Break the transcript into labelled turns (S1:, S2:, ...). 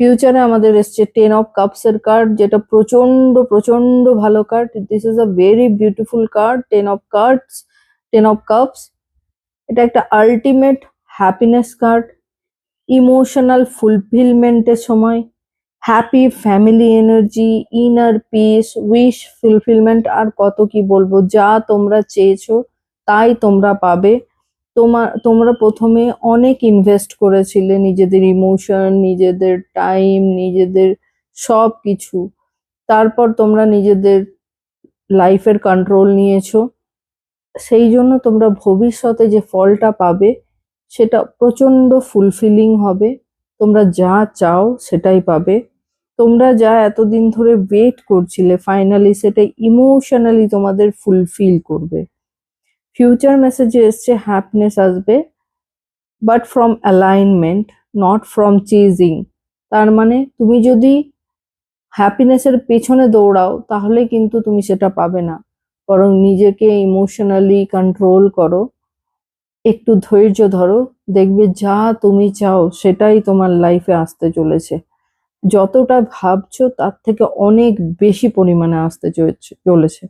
S1: ফিউচারে আমাদের এসছে 10 of Cups এর কার্ড, যেটা প্রচন্ড প্রচন্ড ভালো card. This is a very beautiful card. 10 of Cards, 10 of Cups। এটা একটা আল্টিমেট হ্যাপিনেস কার্ড, ইমোশনাল ফুলফিলমেন্টের সময়, happy family energy, inner peace, wish fulfilment, আর কত কি বলবো। যা তোমরা চেয়েছো তাই তোমরা পাবে। তোমরা প্রথমে অনেক ইনভেস্ট করেছিলে, নিজেদের ইমোশন, নিজেদের টাইম, নিজেদের সব কিছু। তারপর তোমরা নিজেদের লাইফের কন্ট্রোল নিয়েছো। সেই জন্য তোমরা ভবিষ্যতে যে ফলটা পাবে সেটা প্রচন্ড ফুলফিলিং হবে। তোমরা যা চাও সেটাই পাবে। তোমরা যা এতদিন ধরে ওয়েট করছিলে, ফাইনালি সেটা ইমোশনালি তোমাদের ফুলফিল করবে। ফিউচার মেসেজে এসছে হ্যাপিনেস আসবে, but from alignment, not from chasing. তার মানে তুমি যদি হ্যাপিনেসের পেছনে দৌড়াও তাহলে কিন্তু তুমি সেটা পাবে না, বরং নিজেকে ইমোশনালি কন্ট্রোল করো, একটু ধৈর্য ধরো, দেখবে যা তুমি চাও সেটাই তোমার লাইফে আসতে চলেছে। যতটা ভাবছো তার থেকে অনেক বেশি পরিমাণে আসতে চলেছে।